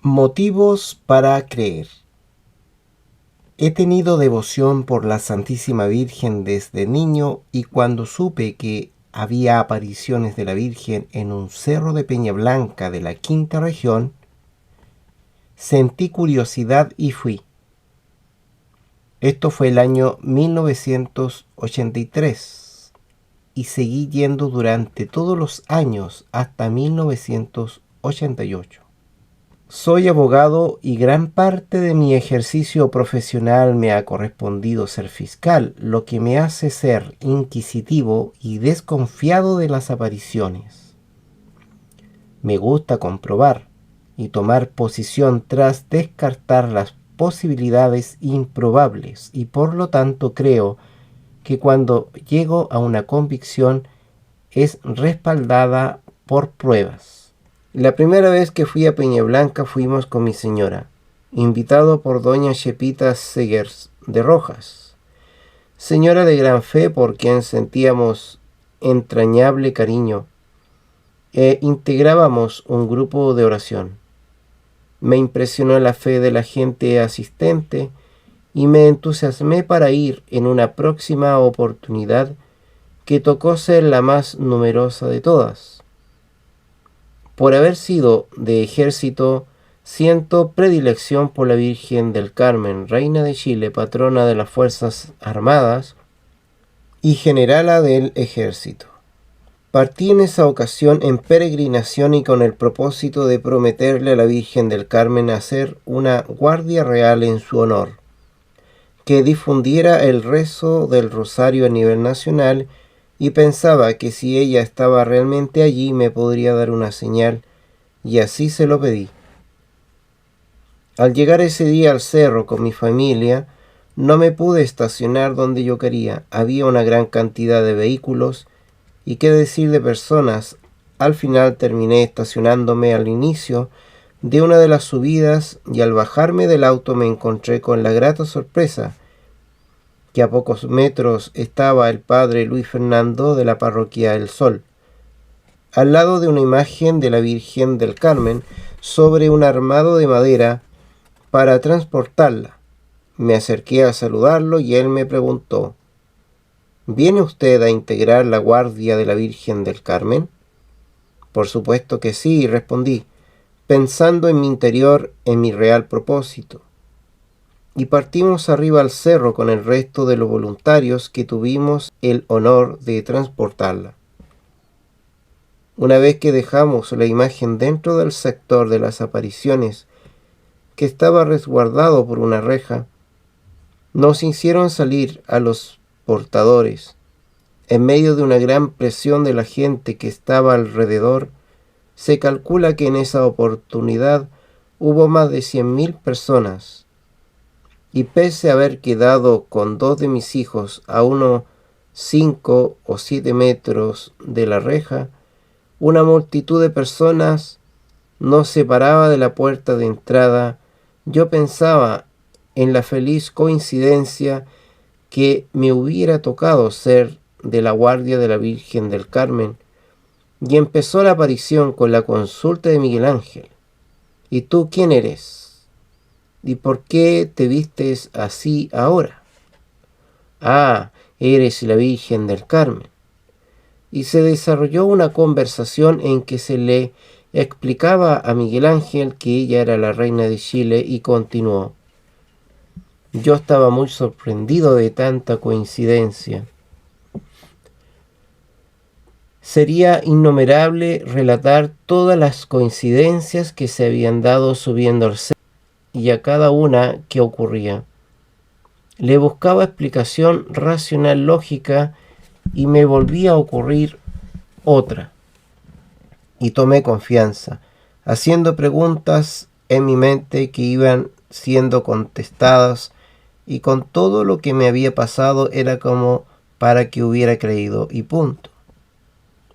Motivos para creer. He tenido devoción por la Santísima Virgen desde niño y cuando supe que había apariciones de la Virgen en un cerro de Peña Blanca de la Quinta Región, sentí curiosidad y fui. Esto fue el año 1983 y seguí yendo durante todos los años hasta 1988. Soy abogado y gran parte de mi ejercicio profesional me ha correspondido ser fiscal, lo que me hace ser inquisitivo y desconfiado de las apariciones. Me gusta comprobar y tomar posición tras descartar las posibilidades improbables y por lo tanto creo que cuando llego a una convicción es respaldada por pruebas. La primera vez que fui a Peña Blanca fuimos con mi señora, invitado por doña Chepita Segers de Rojas, señora de gran fe por quien sentíamos entrañable cariño, e integrábamos un grupo de oración. Me impresionó la fe de la gente asistente y me entusiasmé para ir en una próxima oportunidad que tocó ser la más numerosa de todas. Por haber sido de ejército, siento predilección por la Virgen del Carmen, Reina de Chile, patrona de las Fuerzas Armadas y generala del ejército. Partí en esa ocasión en peregrinación y con el propósito de prometerle a la Virgen del Carmen hacer una guardia real en su honor, que difundiera el rezo del rosario a nivel nacional, y pensaba que si ella estaba realmente allí me podría dar una señal, y así se lo pedí. Al llegar ese día al cerro con mi familia, no me pude estacionar donde yo quería. Había una gran cantidad de vehículos y qué decir de personas. Al final terminé estacionándome al inicio de una de las subidas y al bajarme del auto me encontré con la grata sorpresa que a pocos metros estaba el padre Luis Fernando de la parroquia El Sol, al lado de una imagen de la Virgen del Carmen sobre un armado de madera para transportarla. Me acerqué a saludarlo y él me preguntó: ¿viene usted a integrar la guardia de la Virgen del Carmen? Por supuesto que sí, respondí, pensando en mi interior, en mi real propósito. Y partimos arriba al cerro con el resto de los voluntarios que tuvimos el honor de transportarla. Una vez que dejamos la imagen dentro del sector de las apariciones, que estaba resguardado por una reja, nos hicieron salir a los portadores. En medio de una gran presión de la gente que estaba alrededor, se calcula que en esa oportunidad hubo más de 100.000 personas. Y pese a haber quedado con 2 de mis hijos a unos 5 o 7 metros de la reja, una multitud de personas nos separaba de la puerta de entrada. Yo pensaba en la feliz coincidencia que me hubiera tocado ser de la guardia de la Virgen del Carmen, y empezó la aparición con la consulta de Miguel Ángel. ¿Y tú quién eres? ¿Y por qué te vistes así ahora? Ah, eres la Virgen del Carmen. Y se desarrolló una conversación en que se le explicaba a Miguel Ángel que ella era la reina de Chile y continuó: yo estaba muy sorprendido de tanta coincidencia. Sería innumerable relatar todas las coincidencias que se habían dado subiendo al cerro y a cada una que ocurría. Le buscaba explicación racional, lógica, y me volvía a ocurrir otra. Y tomé confianza, haciendo preguntas en mi mente que iban siendo contestadas, y con todo lo que me había pasado era como para que hubiera creído y punto.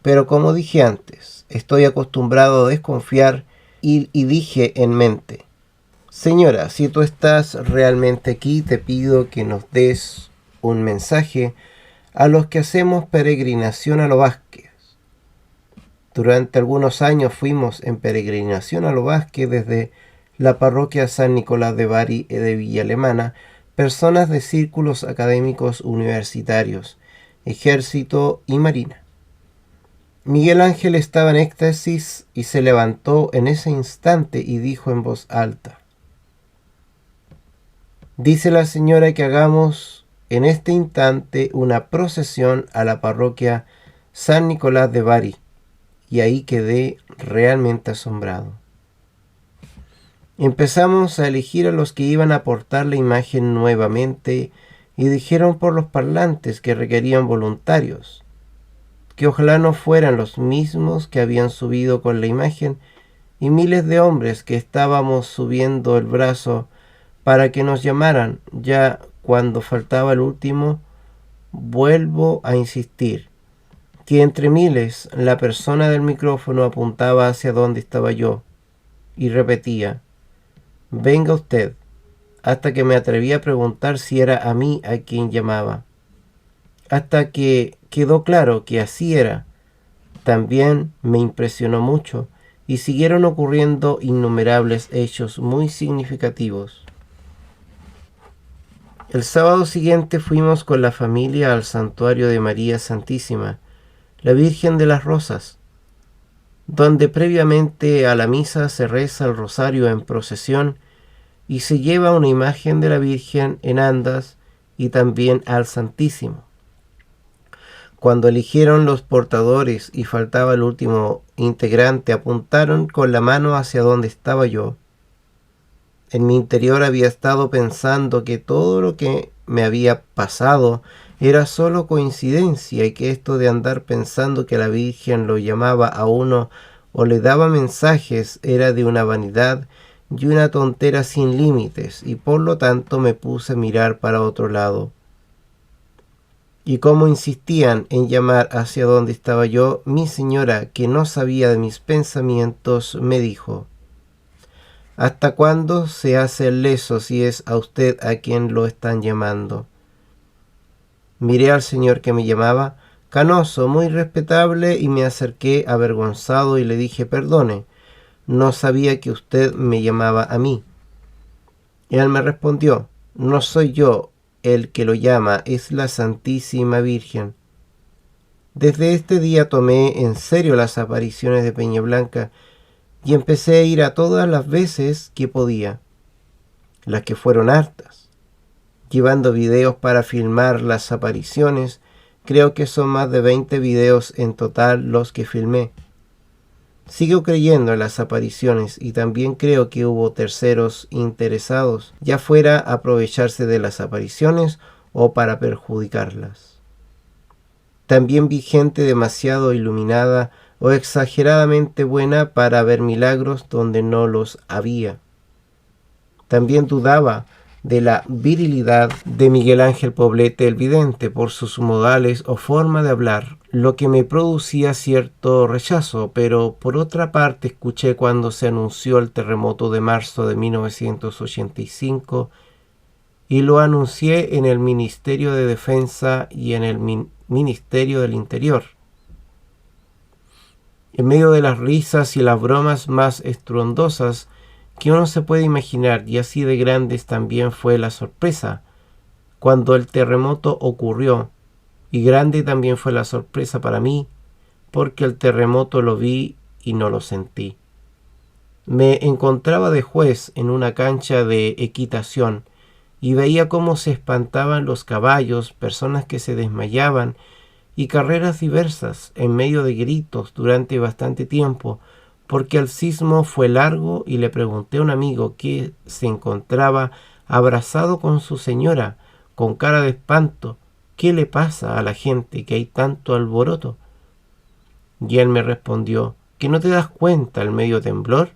Pero como dije antes, estoy acostumbrado a desconfiar y dije en mente: señora, si tú estás realmente aquí, te pido que nos des un mensaje a los que hacemos peregrinación a Los Vázquez. Durante algunos años fuimos en peregrinación a Los Vázquez desde la parroquia San Nicolás de Bari de Villa Alemana, personas de círculos académicos universitarios, ejército y marina. Miguel Ángel estaba en éxtasis y se levantó en ese instante y dijo en voz alta: «Dice la señora que hagamos en este instante una procesión a la parroquia San Nicolás de Bari». Y ahí quedé realmente asombrado. Empezamos a elegir a los que iban a portar la imagen nuevamente y dijeron por los parlantes que requerían voluntarios, que ojalá no fueran los mismos que habían subido con la imagen, y miles de hombres que estábamos subiendo el brazo para que nos llamaran. Ya cuando faltaba el último, vuelvo a insistir que entre miles la persona del micrófono apuntaba hacia donde estaba yo y repetía: «Venga usted», hasta que me atreví a preguntar si era a mí a quien llamaba. Hasta que quedó claro que así era, también me impresionó mucho y siguieron ocurriendo innumerables hechos muy significativos. El sábado siguiente fuimos con la familia al santuario de María Santísima, la Virgen de las Rosas, donde previamente a la misa se reza el rosario en procesión y se lleva una imagen de la Virgen en andas y también al Santísimo. Cuando eligieron los portadores y faltaba el último integrante, apuntaron con la mano hacia donde estaba yo. En mi interior había estado pensando que todo lo que me había pasado era solo coincidencia y que esto de andar pensando que la Virgen lo llamaba a uno o le daba mensajes era de una vanidad y una tontera sin límites, y por lo tanto me puse a mirar para otro lado. Y como insistían en llamar hacia donde estaba yo, mi señora, que no sabía de mis pensamientos, me dijo: «¿Hasta cuándo se hace el leso si es a usted a quien lo están llamando?». Miré al señor que me llamaba, canoso, muy respetable, y me acerqué avergonzado y le dije: «Perdone, no sabía que usted me llamaba a mí». Y él me respondió: «No soy yo el que lo llama, es la Santísima Virgen». Desde este día tomé en serio las apariciones de Peña Blanca y empecé a ir a todas las veces que podía, las que fueron hartas, llevando videos para filmar las apariciones. Creo que son más de 20 videos en total los que filmé. Sigo creyendo en las apariciones y también creo que hubo terceros interesados, ya fuera a aprovecharse de las apariciones o para perjudicarlas. También vi gente demasiado iluminada o exageradamente buena para ver milagros donde no los había. También dudaba de la virilidad de Miguel Ángel Poblete el Vidente por sus modales o forma de hablar, lo que me producía cierto rechazo, pero por otra parte escuché cuando se anunció el terremoto de marzo de 1985 y lo anuncié en el Ministerio de Defensa y en el Ministerio del Interior. En medio de las risas y las bromas más estruendosas que uno se puede imaginar, y así de grandes también fue la sorpresa cuando el terremoto ocurrió, y grande también fue la sorpresa para mí, porque el terremoto lo vi y no lo sentí. Me encontraba de juez en una cancha de equitación y veía cómo se espantaban los caballos, personas que se desmayaban y carreras diversas en medio de gritos durante bastante tiempo, porque el sismo fue largo, y le pregunté a un amigo que se encontraba abrazado con su señora, con cara de espanto: «¿Qué le pasa a la gente que hay tanto alboroto?». Y él me respondió: «¿Que no te das cuenta el medio temblor?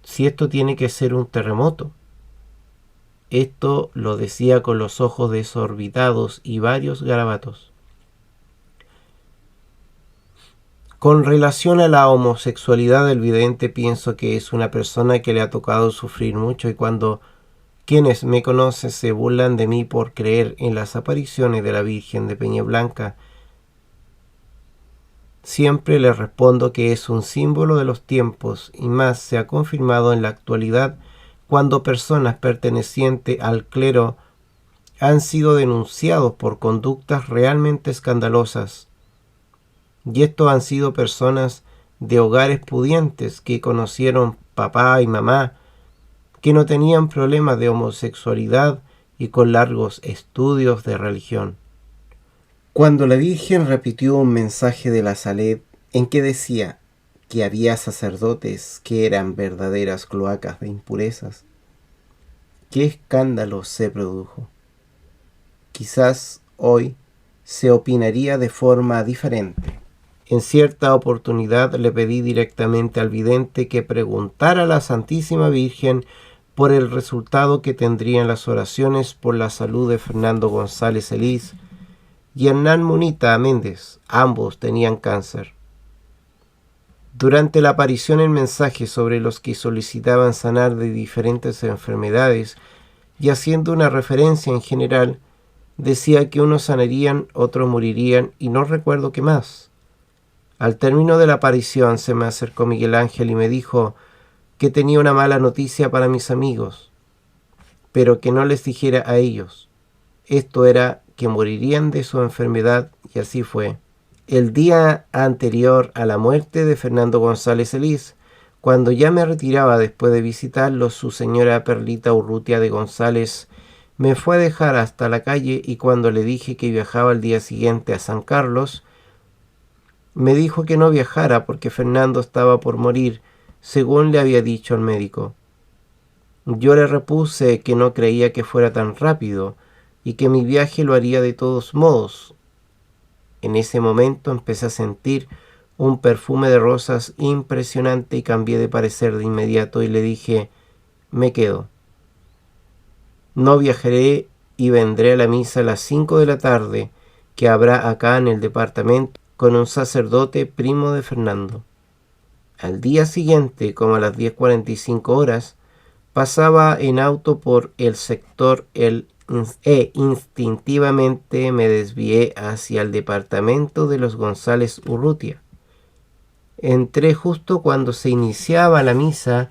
Si esto tiene que ser un terremoto». Esto lo decía con los ojos desorbitados y varios garabatos. Con relación a la homosexualidad del vidente, pienso que es una persona que le ha tocado sufrir mucho, y cuando quienes me conocen se burlan de mí por creer en las apariciones de la Virgen de Peña Blanca, Siempre les respondo que es un símbolo de los tiempos y más se ha confirmado en la actualidad cuando personas pertenecientes al clero han sido denunciados por conductas realmente escandalosas. Y estos han sido personas de hogares pudientes que conocieron papá y mamá, que no tenían problemas de homosexualidad y con largos estudios de religión. Cuando la Virgen repitió un mensaje de la Salet en que decía que había sacerdotes que eran verdaderas cloacas de impurezas, ¿qué escándalo se produjo? Quizás hoy se opinaría de forma diferente. En cierta oportunidad le pedí directamente al vidente que preguntara a la Santísima Virgen por el resultado que tendrían las oraciones por la salud de Fernando González Elís y Hernán Munita Méndez. Ambos tenían cáncer. Durante la aparición el mensaje sobre los que solicitaban sanar de diferentes enfermedades y haciendo una referencia en general, decía que unos sanarían, otros morirían y no recuerdo qué más. Al término de la aparición se me acercó Miguel Ángel y me dijo que tenía una mala noticia para mis amigos, pero que no les dijera a ellos. Esto era que morirían de su enfermedad y así fue. El día anterior a la muerte de Fernando González Elís, cuando ya me retiraba después de visitarlo, su señora Perlita Urrutia de González me fue a dejar hasta la calle y cuando le dije que viajaba al día siguiente a San Carlos, me dijo que no viajara porque Fernando estaba por morir, según le había dicho el médico. Yo le repuse que no creía que fuera tan rápido y que mi viaje lo haría de todos modos. En ese momento empecé a sentir un perfume de rosas impresionante y cambié de parecer de inmediato y le dije, me quedo. No viajaré y vendré a la misa a las 5 de la tarde que habrá acá en el departamento con un sacerdote primo de Fernando. Al día siguiente, como a las 10:45 pasaba en auto por el sector e instintivamente me desvié hacia el departamento de los González Urrutia. Entré justo cuando se iniciaba la misa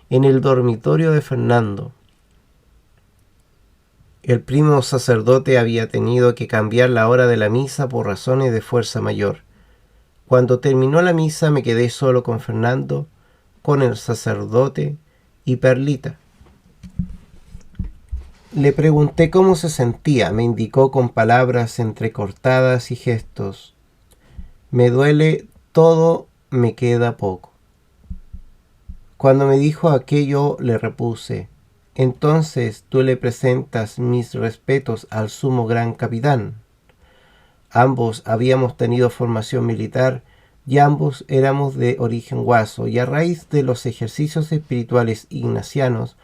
en el dormitorio de Fernando. El primo sacerdote había tenido que cambiar la hora de la misa por razones de fuerza mayor. Cuando terminó la misa me quedé solo con Fernando, con el sacerdote y Perlita. Le pregunté cómo se sentía. Me indicó con palabras entrecortadas y gestos. Me duele todo, me queda poco. Cuando me dijo aquello le repuse, entonces tú le presentas mis respetos al sumo gran capitán. Ambos habíamos tenido formación militar y ambos éramos de origen guaso y a raíz de los ejercicios espirituales ignacianos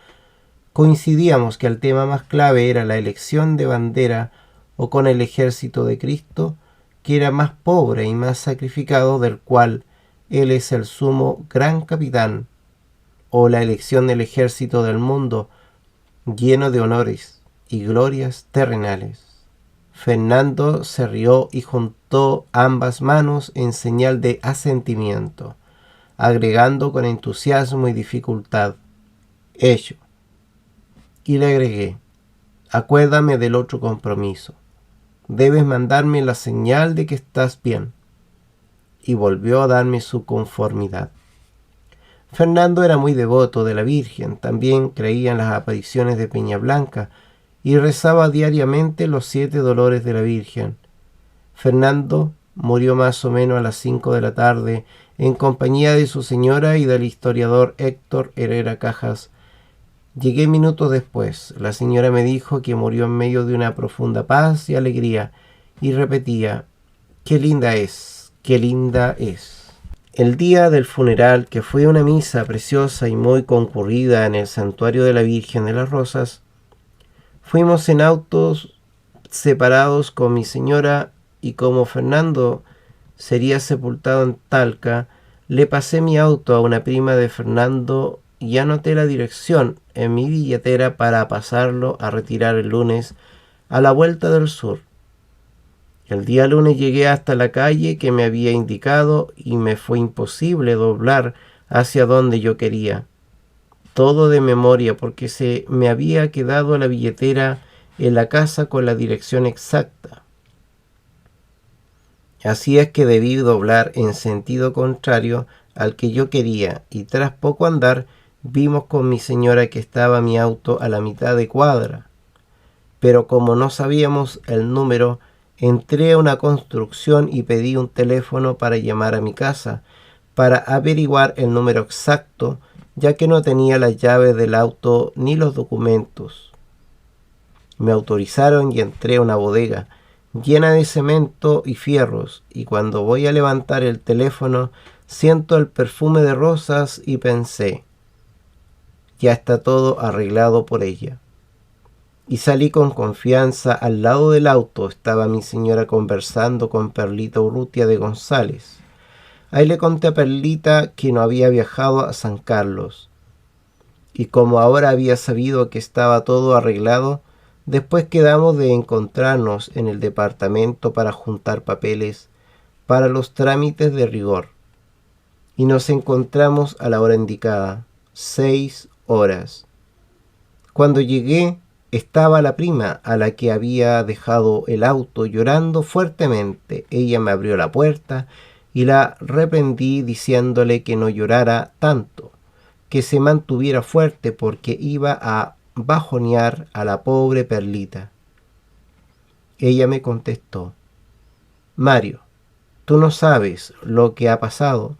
coincidíamos que el tema más clave era la elección de bandera o con el ejército de Cristo, que era más pobre y más sacrificado, del cual él es el sumo gran capitán, o la elección del ejército del mundo, lleno de honores y glorias terrenales. Fernando se rió y juntó ambas manos en señal de asentimiento, agregando con entusiasmo y dificultad, hecho. Y le agregué, acuérdame del otro compromiso, debes mandarme la señal de que estás bien. Y volvió a darme su conformidad. Fernando era muy devoto de la Virgen, también creía en las apariciones de Peña Blanca y rezaba diariamente los 7 dolores de la Virgen. Fernando murió más o menos a las 5 de la tarde en compañía de su señora y del historiador Héctor Herrera Cajas. Llegué minutos después. La señora me dijo que murió en medio de una profunda paz y alegría y repetía, ¡qué linda es! ¡Qué linda es! El día del funeral, que fue una misa preciosa y muy concurrida en el santuario de la Virgen de las Rosas, fuimos en autos separados con mi señora y como Fernando sería sepultado en Talca, le pasé mi auto a una prima de Fernando y anoté la dirección en mi billetera para pasarlo a retirar el lunes a la vuelta del sur. El día lunes llegué hasta la calle que me había indicado y me fue imposible doblar hacia donde yo quería. Todo de memoria porque se me había quedado la billetera en la casa con la dirección exacta. Así es que debí doblar en sentido contrario al que yo quería, y tras poco andar vimos con mi señora que estaba mi auto a la mitad de cuadra. Pero como no sabíamos el número, entré a una construcción y pedí un teléfono para llamar a mi casa, para averiguar el número exacto, ya que no tenía las llaves del auto ni los documentos. Me autorizaron y entré a una bodega llena de cemento y fierros, y cuando voy a levantar el teléfono siento el perfume de rosas y pensé, ya está todo arreglado por ella. Y salí con confianza. Al lado del auto estaba mi señora conversando con Perlita Urrutia de González. Ahí le conté a Perlita que no había viajado a San Carlos, y como ahora había sabido que estaba todo arreglado, después quedamos de encontrarnos en el departamento para juntar papeles para los trámites de rigor. Y nos encontramos a la hora indicada, 6 horas. Cuando llegué, estaba la prima a la que había dejado el auto llorando fuertemente. Ella me abrió la puerta y la reprendí diciéndole que no llorara tanto, que se mantuviera fuerte porque iba a bajonear a la pobre Perlita. Ella me contestó, Mario, tú no sabes lo que ha pasado.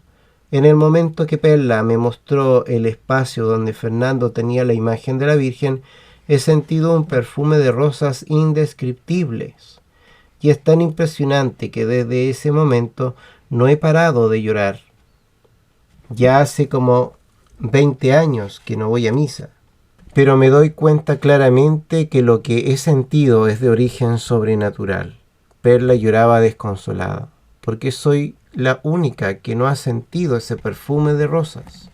En el momento que Perla me mostró el espacio donde Fernando tenía la imagen de la Virgen, he sentido un perfume de rosas indescriptibles. Y es tan impresionante que desde ese momento no he parado de llorar. Ya hace como 20 años que no voy a misa, pero me doy cuenta claramente que lo que he sentido es de origen sobrenatural. Perla lloraba desconsolada, porque soy la única que no ha sentido ese perfume de rosas.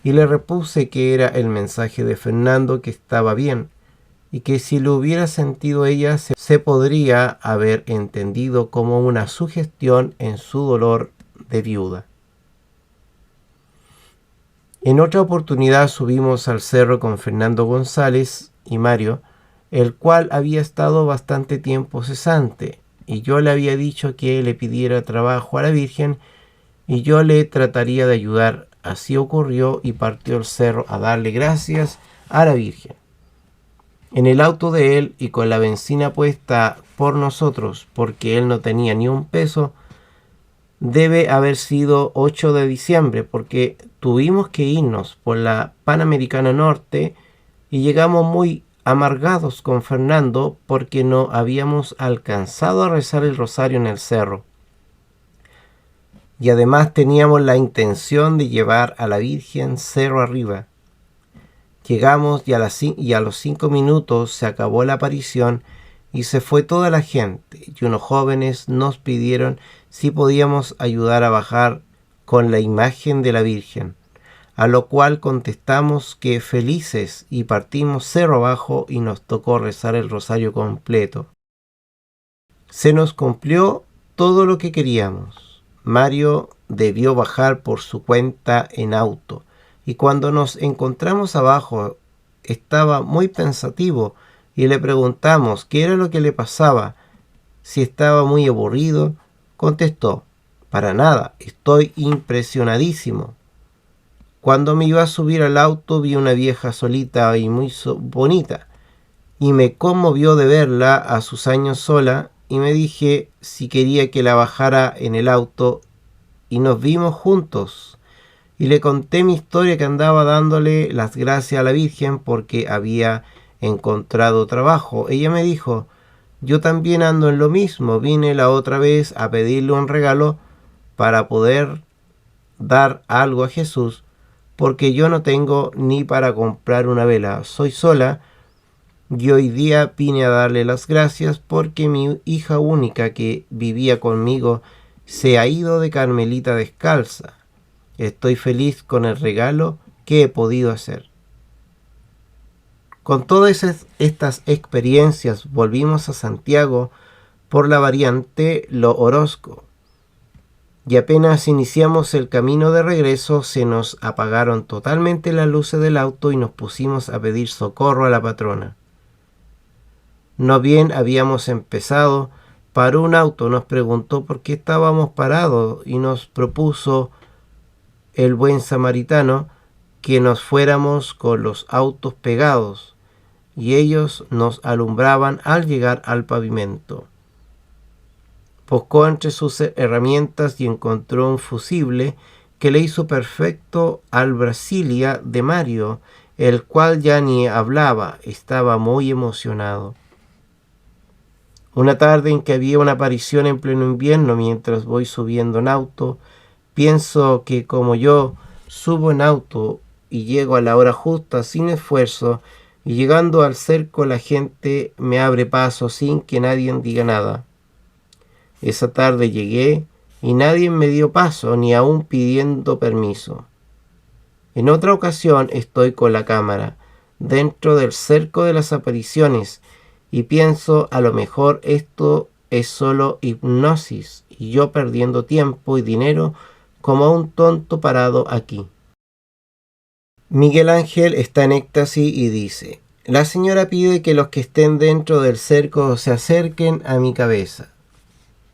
Y le repuse que era el mensaje de Fernando, que estaba bien, y que si lo hubiera sentido ella se podría haber entendido como una sugestión en su dolor de viuda. En otra oportunidad subimos al cerro con Fernando González y Mario, el cual había estado bastante tiempo cesante, y yo le había dicho que le pidiera trabajo a la Virgen y yo le trataría de ayudar. Así ocurrió y partió el cerro a darle gracias a la Virgen. En el auto de él y con la benzina puesta por nosotros, porque él no tenía ni un peso, debe haber sido 8 de diciembre, porque tuvimos que irnos por la Panamericana Norte y llegamos muy amargados con Fernando porque no habíamos alcanzado a rezar el rosario en el cerro. Y además teníamos la intención de llevar a la Virgen cerro arriba. Llegamos y a los 5 minutos se acabó la aparición y se fue toda la gente, y unos jóvenes nos pidieron si podíamos ayudar a bajar con la imagen de la Virgen, a lo cual contestamos que felices, y partimos cerro abajo y nos tocó rezar el rosario completo. Se nos cumplió todo lo que queríamos. Mario debió bajar por su cuenta en auto, y cuando nos encontramos abajo estaba muy pensativo y le preguntamos qué era lo que le pasaba, si estaba muy aburrido. Contestó, para nada, estoy impresionadísimo. Cuando me iba a subir al auto vi una vieja solita y muy bonita, y me conmovió de verla a sus años sola, y me dije si quería que la bajara en el auto, y nos vimos juntos. Y le conté mi historia, que andaba dándole las gracias a la Virgen porque había encontrado trabajo. Ella me dijo, yo también ando en lo mismo, vine la otra vez a pedirle un regalo para poder dar algo a Jesús, porque yo no tengo ni para comprar una vela, soy sola, y hoy día vine a darle las gracias porque mi hija única que vivía conmigo se ha ido de Carmelita descalza. Estoy feliz con el regalo que he podido hacer. Con todas estas experiencias volvimos a Santiago por la variante Lo Orozco. Y apenas iniciamos el camino de regreso, se nos apagaron totalmente las luces del auto y nos pusimos a pedir socorro a la patrona. No bien habíamos empezado, paró un auto, nos preguntó por qué estábamos parados y nos propuso el buen samaritano que nos fuéramos con los autos pegados, y ellos nos alumbraban al llegar al pavimento. Buscó entre sus herramientas y encontró un fusible que le hizo perfecto al Brasilia de Mario, el cual ya ni hablaba, estaba muy emocionado. Una tarde en que había una aparición en pleno invierno, mientras voy subiendo en auto, pienso que como yo subo en auto y llego a la hora justa sin esfuerzo, y llegando al cerco la gente me abre paso sin que nadie diga nada. Esa tarde llegué y nadie me dio paso, ni aun pidiendo permiso. En otra ocasión estoy con la cámara, dentro del cerco de las apariciones, y pienso, a lo mejor esto es solo hipnosis, y yo perdiendo tiempo y dinero como un tonto parado aquí. Miguel Ángel está en éxtasis y dice: la señora pide que los que estén dentro del cerco se acerquen a mi cabeza.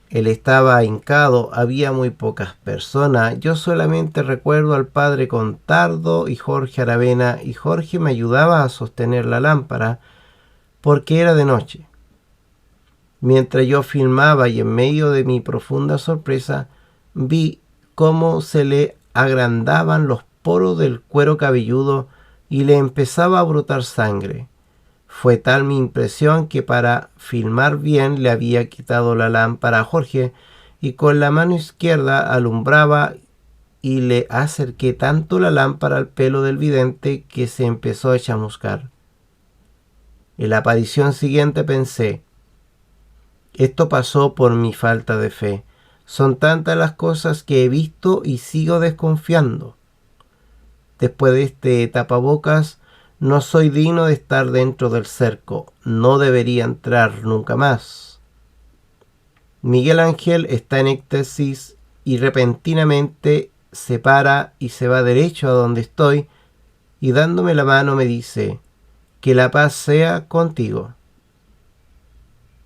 Él estaba hincado, había muy pocas personas. Yo solamente recuerdo al padre Contardo y Jorge Aravena, y Jorge me ayudaba a sostener la lámpara porque era de noche. Mientras yo filmaba y en medio de mi profunda sorpresa vi cómo se le agrandaban los poros del cuero cabelludo y le empezaba a brotar sangre. Fue tal mi impresión que para filmar bien le había quitado la lámpara a Jorge y con la mano izquierda alumbraba, y le acerqué tanto la lámpara al pelo del vidente que se empezó a chamuscar. En la aparición siguiente pensé: esto pasó por mi falta de fe. Son tantas las cosas que he visto y sigo desconfiando. Después de este tapabocas, no soy digno de estar dentro del cerco. No debería entrar nunca más. Miguel Ángel está en éxtasis y repentinamente se para y se va derecho a donde estoy y dándome la mano me dice: que la paz sea contigo.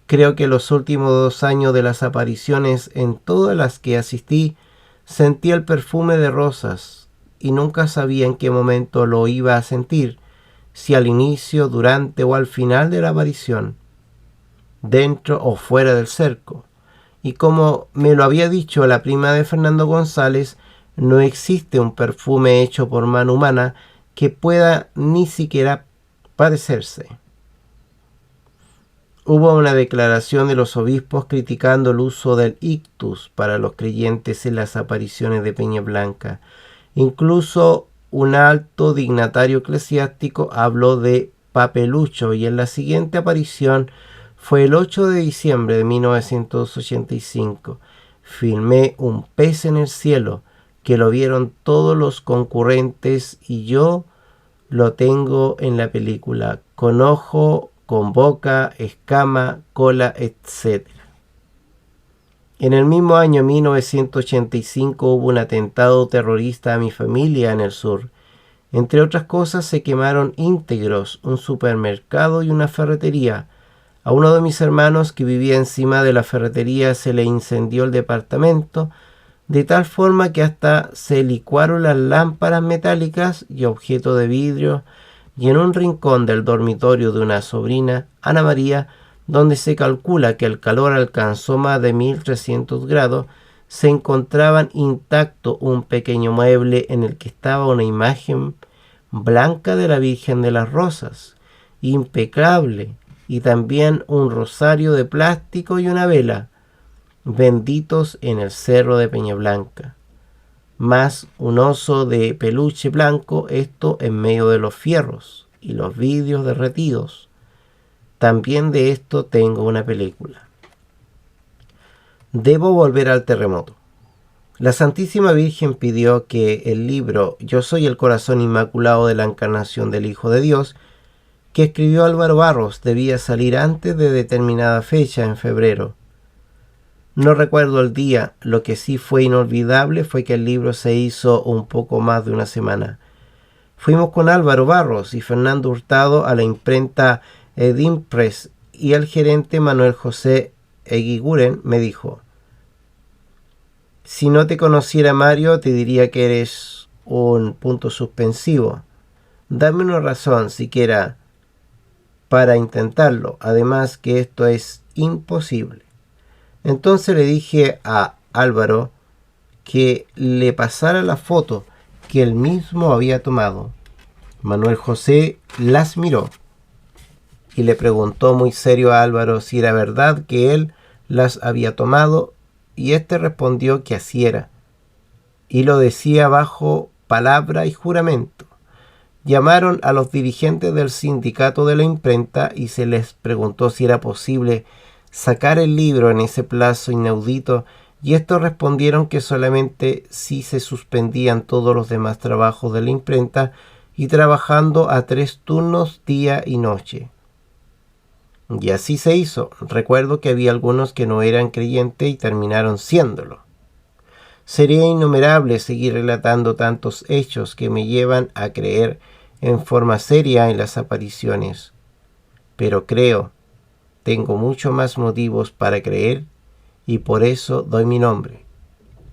Creo que los últimos 2 años de las apariciones, en todas las que asistí, sentí el perfume de rosas y nunca sabía en qué momento lo iba a sentir, si al inicio, durante o al final de la aparición, dentro o fuera del cerco. Y como me lo había dicho la prima de Fernando González, no existe un perfume hecho por mano humana que pueda ni siquiera parecerse. Hubo una declaración de los obispos criticando el uso del ictus para los creyentes en las apariciones de Peña Blanca. Incluso un alto dignatario eclesiástico habló de papelucho, y en la siguiente aparición fue el 8 de diciembre de 1985. Filmé un pez en el cielo que lo vieron todos los concurrentes y yo lo tengo en la película, con ojo, con boca, escama, cola, etc. En el mismo año 1985 hubo un atentado terrorista a mi familia en el sur. Entre otras cosas, se quemaron íntegros un supermercado y una ferretería. A uno de mis hermanos que vivía encima de la ferretería se le incendió el departamento, de tal forma que hasta se licuaron las lámparas metálicas y objetos de vidrio, y en un rincón del dormitorio de una sobrina, Ana María, donde se calcula que el calor alcanzó más de 1300 grados, se encontraban intacto un pequeño mueble en el que estaba una imagen blanca de la Virgen de las Rosas, impecable, y también un rosario de plástico y una vela, benditos en el cerro de Peña Blanca, más un oso de peluche blanco, esto en medio de los fierros y los vidrios derretidos. También de esto tengo una película. Debo volver al terremoto. La Santísima Virgen pidió que el libro Yo soy el corazón inmaculado de la encarnación del Hijo de Dios, que escribió Álvaro Barros, debía salir antes de determinada fecha en febrero. No recuerdo el día, lo que sí fue inolvidable fue que el libro se hizo un poco más de una semana. Fuimos con Álvaro Barros y Fernando Hurtado a la imprenta Edimpress y el gerente Manuel José Eguiguren me dijo: si no te conociera, Mario, te diría que eres un punto suspensivo. Dame una razón siquiera para intentarlo, además que esto es imposible. Entonces le dije a Álvaro que le pasara la foto que él mismo había tomado. Manuel José las miró y le preguntó muy serio a Álvaro si era verdad que él las había tomado, y éste respondió que así era, y lo decía bajo palabra y juramento. Llamaron a los dirigentes del sindicato de la imprenta y se les preguntó si era posible sacar el libro en ese plazo inaudito, y estos respondieron que solamente si se suspendían todos los demás trabajos de la imprenta y trabajando a 3 turnos día y noche. Y así se hizo. Recuerdo que había algunos que no eran creyentes y terminaron siéndolo. Sería innumerable seguir relatando tantos hechos que me llevan a creer en forma seria en las apariciones. Pero tengo mucho más motivos para creer, y por eso doy mi nombre.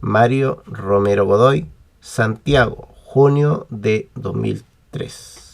Mario Romero Godoy, Santiago, junio de 2003.